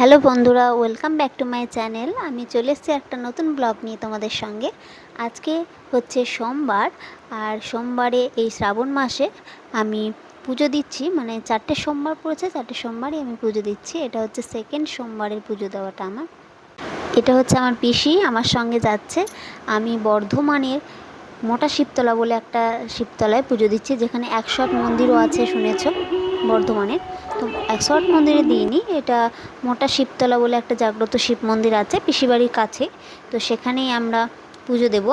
Hello বন্ধুরা, welcome back to my channel. আমি চলে এসেছি একটা নতুন ব্লগ নিয়ে তোমাদের সঙ্গে। আজকে হচ্ছে সোমবার, আর সোমবারে এই শ্রাবণ মাসে আমি পুজো দিচ্ছি, মানে 4টে সোমবার পড়েছে, 4টে সোমবারই আমি পুজো দিচ্ছি। এটা হচ্ছে সেকেন্ড সোমবারের পুজো দেওয়াটা আমার। এটা হচ্ছে আমার পিসি আমার সঙ্গে যাচ্ছে। আমি বর্ধমানের মোটা শিবতলা বলে একটা শিবতলায় পুজো দিচ্ছি, যেখানে 108 মন্দিরও আছে শুনেছো বর্ধমানে। তো 108 মন্দিরে দিইনি, এটা মোটা শিবতলা বলে একটা জাগ্রত শিব মন্দির আছে পিসিবাড়ির কাছে। তো সেখানেই আমরা পুজো দেব।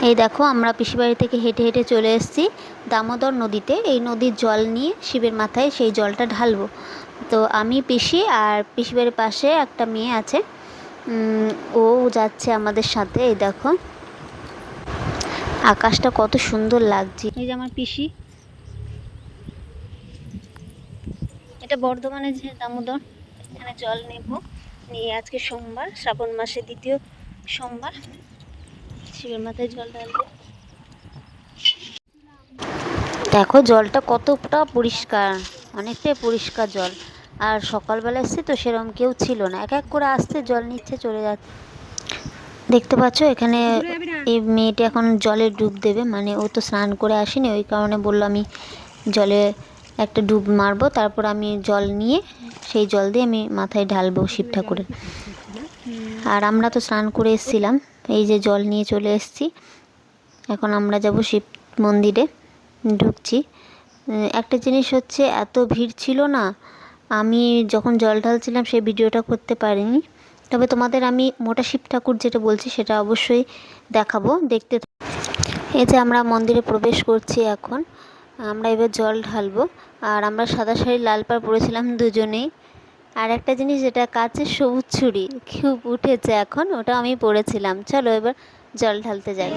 এই দেখো, আমরা পিসিবাড়ি থেকে হেঁটে হেঁটে চলে এসেছি দামোদর নদীতে। এই নদীর জল নিয়ে শিবের মাথায় সেই জলটা ঢালবো। তো আমি পিসি আর পিসিবাড়ির পাশে একটা মেয়ে আছে, ও যাচ্ছে আমাদের সাথে। এই দেখো আকাশটা কত সুন্দর লাগছে। এই যে আমার পিসি, এটা বর্ধমানে যে দামোদর, এখানে জল নেব নিয়ে। আজকে সোমবার, শ্রাবণ মাসে দ্বিতীয় সোমবার, শিবের মাথায় জল ঢালবো। দেখো জলটা কতটা পরিষ্কার, অনেকটাই পরিষ্কার জল। আর সকালবেলা এসছে তো সেরকম কেউ ছিল না, এক এক করে আসছে, জল নিচ্ছে, চলে যাচ্ছে। দেখতে পাচ্ছ এখানে এই মেয়েটি এখন জলে ডুব দেবে, মানে ও তো স্নান করে আসেনি, ওই কারণে বললো আমি জলে একটা ডুব মারবো, তারপর আমি জল নিয়ে সেই জল দিয়ে আমি মাথায় ঢালবো শিব ঠাকুরের। আর আমরা তো স্নান করে এসেছিলাম, এই যে জল নিয়ে চলে এসেছি। এখন আমরা যাব শিব মন্দিরে, ঢুকছি। একটা জিনিস হচ্ছে, এত ভিড় ছিল না, আমি যখন জল ঢালছিলাম সেই ভিডিওটা করতে পারিনি। তবে তোমাদের আমি মোটা শিব ঠাকুর যেটা বলছি সেটা অবশ্যই দেখাবো, দেখতে। এই যে আমরা মন্দিরে প্রবেশ করছি এখন, আমরা এবার জল ঢালবো। আর আমরা সাদা শাড়ি লাল পাড় পরেছিলাম দুজনেই। আর একটা জিনিস, যেটা কাচের সবুজ ছুরি খুব উঠেছে এখন, ওটা আমি পরেছিলাম। চলো এবার জল ঢালতে যাই।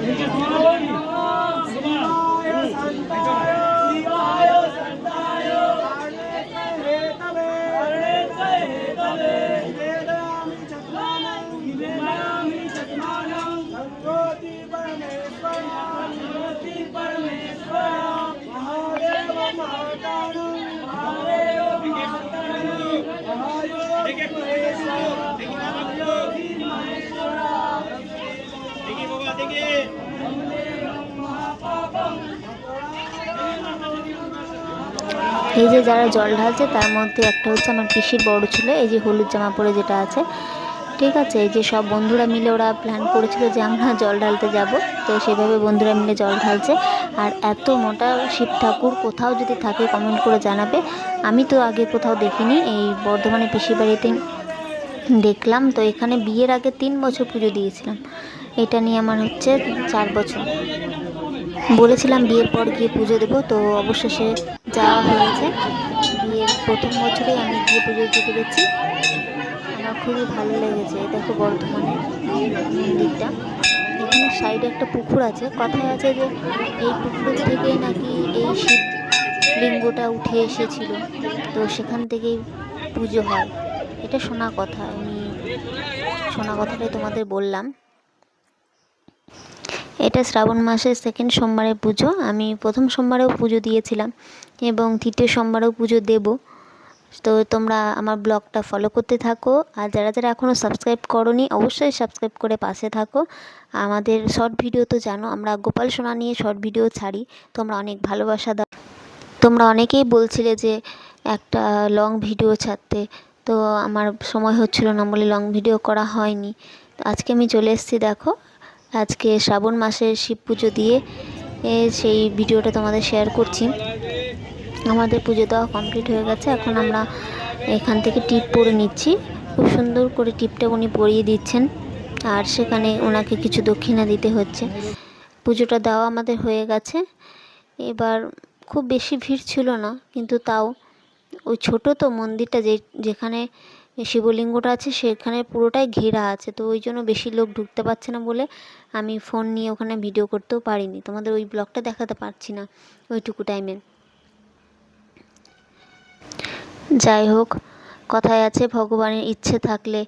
এই যে যারা জল ঢালছে তার মধ্যে একটা হচ্ছে আমার পিসির বড় ছেলে, এই যে হলুদ জামা পরে যেটা আছে, ঠিক আছে। এই যে সব বন্ধুরা মিলে ওরা প্ল্যান করেছিল যে আমরা জল ঢালতে যাব, তো সেভাবে বন্ধুরা মিলে জল ঢালছে। আর এত মোটা শিব ঠাকুর কোথাও যদি থাকে কমেন্ট করে জানাবে। আমি তো আগে কোথাও দেখিনি, এই বর্ধমানে পিসির বাড়িতে দেখলাম। তো এখানে বিয়ের আগে 3 বছর পুজো দিয়েছিলাম, এটা নিয়ে আমার হচ্ছে 4 বছর। বলেছিলাম বিয়ের পর গিয়ে পুজো দেবো, তো অবশেষে যাওয়া হয়েছে। বিয়ের প্রথম বছরেই আমি গিয়ে পুজো দিতে পেরেছি, আমার খুবই ভালো লেগেছে। দেখো বর্ধমানের মন্দিরটা, এখানে সাইডে একটা পুকুর আছে, কথায় আছে যে এই পুকুর থেকেই নাকি এই শিব লিঙ্গটা উঠে এসেছিল, তো সেখান থেকেই পুজো হয়। এটা শোনা কথা, আমি শোনা কথাটাই তোমাদের বললাম। এটা শ্রাবণ মাসের সেকেন্ড সোমবারের পুজো। আমি প্রথম সোমবারেও পুজো দিয়েছিলাম এবং তৃতীয় সোমবারেও পুজো দেব। তো তোমরা আমার ব্লগটা ফলো করতে থাকো, আর যারা যারা এখনও সাবস্ক্রাইব করোনি অবশ্যই সাবস্ক্রাইব করে পাশে থাকো। আমাদের শর্ট ভিডিও তো জানো, আমরা গোপাল সোনা নিয়ে শর্ট ভিডিও ছাড়ি, তোমরা অনেক ভালোবাসা দাও। তোমরা অনেকেই বলছিলে যে একটা লং ভিডিও ছাড়তে, তো আমার সময় হচ্ছিল না বলে লং ভিডিও করা হয়নি। আজকে আমি চলে এসেছি, দেখো আজকে শ্রাবণ মাসের শিব পুজো দিয়ে সেই ভিডিওটা তোমাদের শেয়ার করছি। আমাদের পুজো দেওয়া কমপ্লিট হয়ে গেছে, এখন আমরা এখান থেকে টিপ পরে নিচ্ছি। খুব সুন্দর করে টিপটা উনি পরিয়ে দিচ্ছেন, আর সেখানে ওনাকে কিছু দক্ষিণা দিতে হচ্ছে। পুজোটা দেওয়া আমাদের হয়ে গেছে। এবার খুব বেশি ভিড় ছিল না, কিন্তু তাও ওই ছোটো তো মন্দিরটা, যেখানে শিবলিঙ্গটা আছে সেখানে পুরোটাই ঘেরা আছে, তো ওই জন্য বেশি লোক ঢুকতে পারছে না বলে আমি ফোন নিয়ে ওখানে ভিডিও করতেও পারিনি, তোমাদের ওই ব্লগটা দেখাতে পারছি না ওইটুকু টাইমে। যাই হোক, কথায় আছে ভগবানের ইচ্ছে থাকলে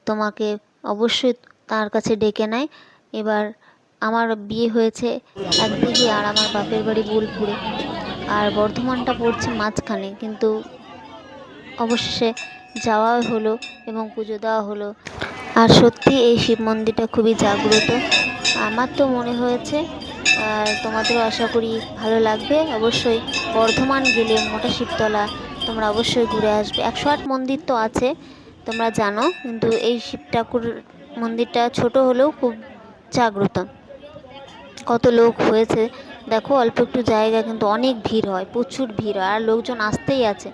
তোমাকে অবশ্যই তার কাছে ডেকে নেয়। এবার আমার বিয়ে হয়েছে একদিকে, আর আমার বাপের বাড়ি বোলপুরে, আর বর্ধমানটা পড়ছে মাঝখানে, কিন্তু অবশেষে যাওয়া হলো এবং পুজো দেওয়া হলো। আর সত্যি এই শিব মন্দিরটা খুবই জাগ্রত, আমার তো মনে হয়েছে। আর তোমাদেরও আশা করি ভালো লাগবে। অবশ্যই বর্ধমান গেলে মোটা শিবতলা তোমরা অবশ্যই ঘুরে আসবে। 108 মন্দির তো আছে তোমরা জানো, কিন্তু এই শিব ঠাকুর মন্দিরটা ছোট হলেও খুব জাগ্রত। কত লোক হয়েছে দেখো, অল্প একটু জায়গা কিন্তু অনেক ভিড় হয়, প্রচুর ভিড় হয়, আর লোকজন আসতেই আছে।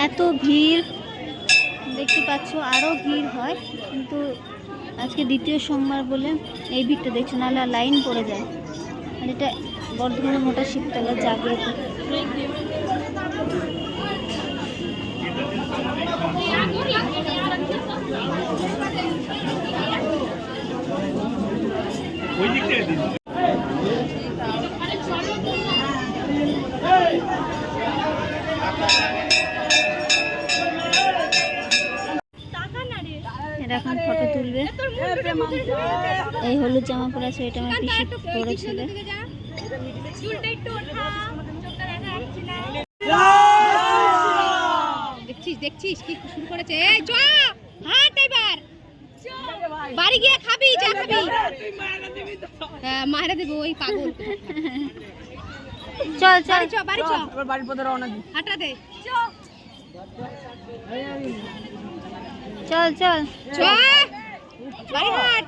এত ভিড় দেখতে পাচ্ছ, আরও ভিড় হয়, কিন্তু আজকে দ্বিতীয় সোমবার বলে এই ভিড়টা দেখছো, নাহলে লাইন পড়ে যায়। আর এটা বর্ধমানের মোটা শিবতলা জাগ্রত। এরা এখন ফটো তুলবে। এই হলুদ জামা পরে আছে, এটা আমার পিসি বড় ছেলে। দেখছিস দেখছিস কি শুরু করেছে? এই চ হাট এবার বাড়ি গিয়ে খাবি, যা খাবি মায়েরা দেবো ওই পাগল। চল চল চ বাড়ি চ, এবার বাড়ির পথে রওনা দি। হাঁটা দে চল চল চ বাড়ি হাট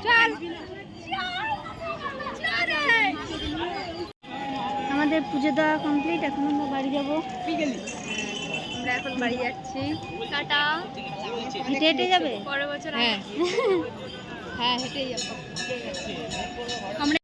চল। আমাদের পুজো দেওয়া কমপ্লিট, এখন আমরা বাড়ি যাবো। আমরা এখন বাড়ি যাচ্ছি, টাটা। হেঁটে হেঁটে যাবে? পরের বছর হ্যাঁ হ্যাঁ হেঁটেই যাবো আমরা।